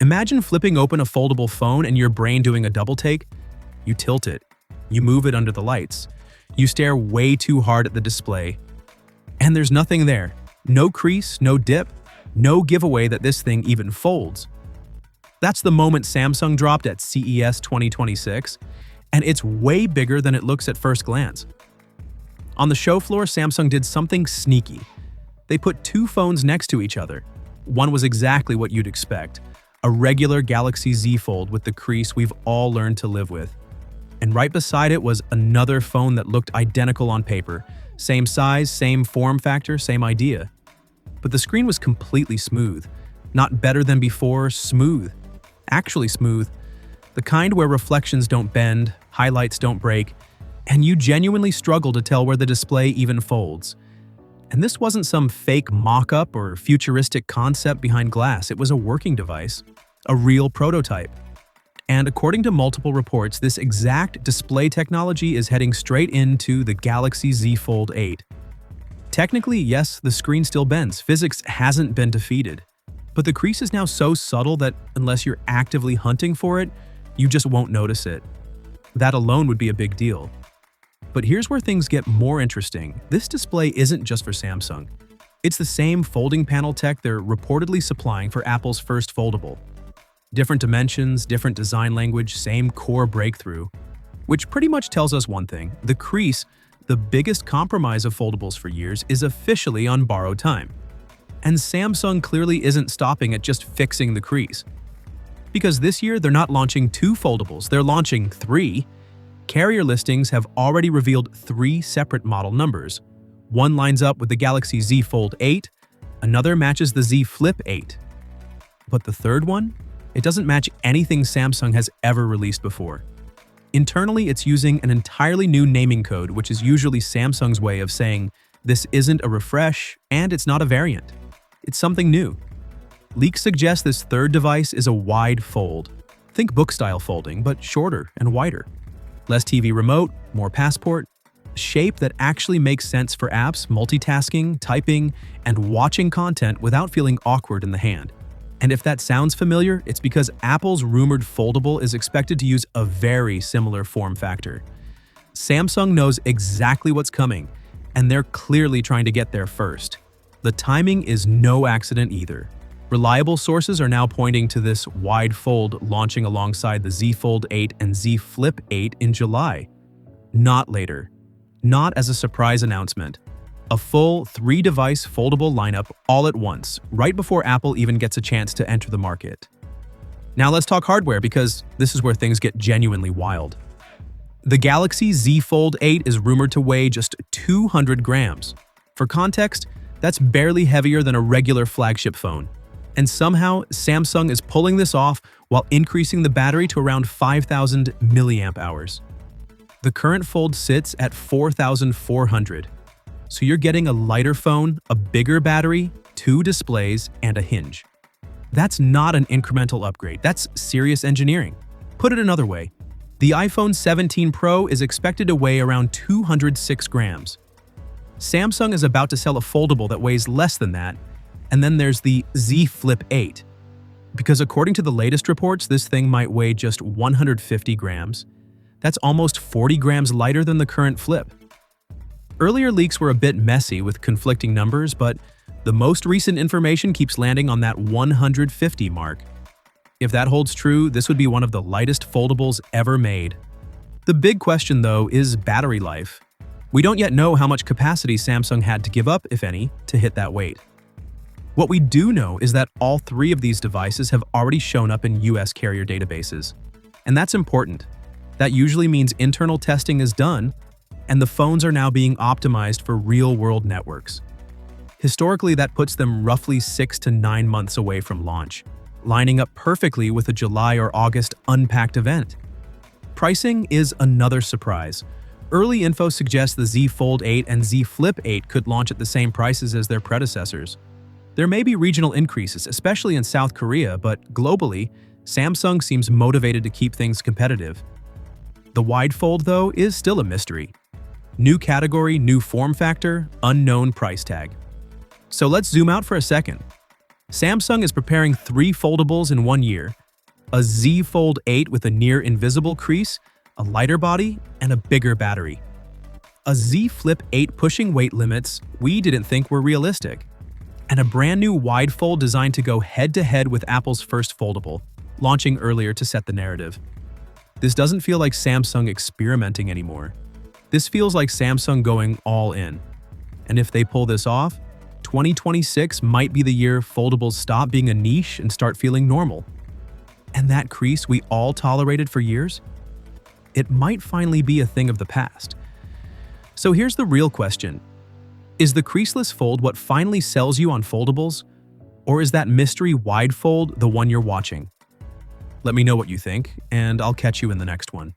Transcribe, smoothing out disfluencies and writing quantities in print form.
Imagine flipping open a foldable phone and your brain doing a double take. You tilt it. You move it under the lights. You stare way too hard at the display. And there's nothing there. No crease, no dip, no giveaway that this thing even folds. That's the moment Samsung dropped at CES 2026, and it's way bigger than it looks at first glance. On the show floor, Samsung did something sneaky. They put two phones next to each other. One was exactly what you'd expect, a regular Galaxy Z Fold with the crease we've all learned to live with. And right beside it was another phone that looked identical on paper. Same size, same form factor, same idea. But the screen was completely smooth. Not better than before, smooth. Actually smooth. The kind where reflections don't bend, highlights don't break, and you genuinely struggle to tell where the display even folds. And this wasn't some fake mock-up or futuristic concept behind glass. It was a working device, a real prototype. And according to multiple reports, this exact display technology is heading straight into the Galaxy Z Fold 8. Technically, yes, the screen still bends. Physics hasn't been defeated. But the crease is now so subtle that unless you're actively hunting for it, you just won't notice it. That alone would be a big deal. But here's where things get more interesting. This display isn't just for Samsung. It's the same folding panel tech they're reportedly supplying for Apple's first foldable. Different dimensions, different design language, same core breakthrough. Which pretty much tells us one thing. The crease, the biggest compromise of foldables for years, is officially on borrowed time. And Samsung clearly isn't stopping at just fixing the crease. Because this year, they're not launching 2 foldables, they're launching 3. Carrier listings have already revealed 3 separate model numbers. One lines up with the Galaxy Z Fold 8, another matches the Z Flip 8. But the third one? It doesn't match anything Samsung has ever released before. Internally, it's using an entirely new naming code, which is usually Samsung's way of saying this isn't a refresh and it's not a variant. It's something new. Leaks suggest this third device is a wide fold. Think book-style folding, but shorter and wider. Less TV remote, more passport, shape that actually makes sense for apps, multitasking, typing, and watching content without feeling awkward in the hand. And if that sounds familiar, it's because Apple's rumored foldable is expected to use a very similar form factor. Samsung knows exactly what's coming, and they're clearly trying to get there first. The timing is no accident either. Reliable sources are now pointing to this wide fold launching alongside the Z Fold 8 and Z Flip 8 in July. Not later. Not as a surprise announcement. A full 3-device foldable lineup all at once, right before Apple even gets a chance to enter the market. Now let's talk hardware, because this is where things get genuinely wild. The Galaxy Z Fold 8 is rumored to weigh just 200 grams. For context, that's barely heavier than a regular flagship phone. And somehow, Samsung is pulling this off while increasing the battery to around 5,000 milliamp hours. The current Fold sits at 4,400. So you're getting a lighter phone, a bigger battery, 2 displays, and a hinge. That's not an incremental upgrade. That's serious engineering. Put it another way, the iPhone 17 Pro is expected to weigh around 206 grams. Samsung is about to sell a foldable that weighs less than that, and then there's the Z Flip 8. Because according to the latest reports, this thing might weigh just 150 grams. That's almost 40 grams lighter than the current Flip. Earlier leaks were a bit messy with conflicting numbers, but the most recent information keeps landing on that 150 mark. If that holds true, this would be one of the lightest foldables ever made. The big question, though, is battery life. We don't yet know how much capacity Samsung had to give up, if any, to hit that weight. What we do know is that all 3 of these devices have already shown up in US carrier databases. And that's important. That usually means internal testing is done, and the phones are now being optimized for real-world networks. Historically, that puts them roughly 6 to 9 months away from launch, lining up perfectly with a July or August unpacked event. Pricing is another surprise. Early info suggests the Z Fold 8 and Z Flip 8 could launch at the same prices as their predecessors. There may be regional increases, especially in South Korea, but globally, Samsung seems motivated to keep things competitive. The wide fold, though, is still a mystery. New category, new form factor, unknown price tag. So let's zoom out for a second. Samsung is preparing 3 foldables in 1 year: a Z Fold 8 with a near-invisible crease, a lighter body, and a bigger battery. A Z Flip 8 pushing weight limits we didn't think were realistic, and a brand new wide fold designed to go head-to-head with Apple's first foldable, launching earlier to set the narrative. This doesn't feel like Samsung experimenting anymore. This feels like Samsung going all in. And if they pull this off, 2026 might be the year foldables stop being a niche and start feeling normal. And that crease we all tolerated for years? It might finally be a thing of the past. So here's the real question. Is the creaseless fold what finally sells you on foldables? Or is that mystery wide fold the one you're watching? Let me know what you think, and I'll catch you in the next one.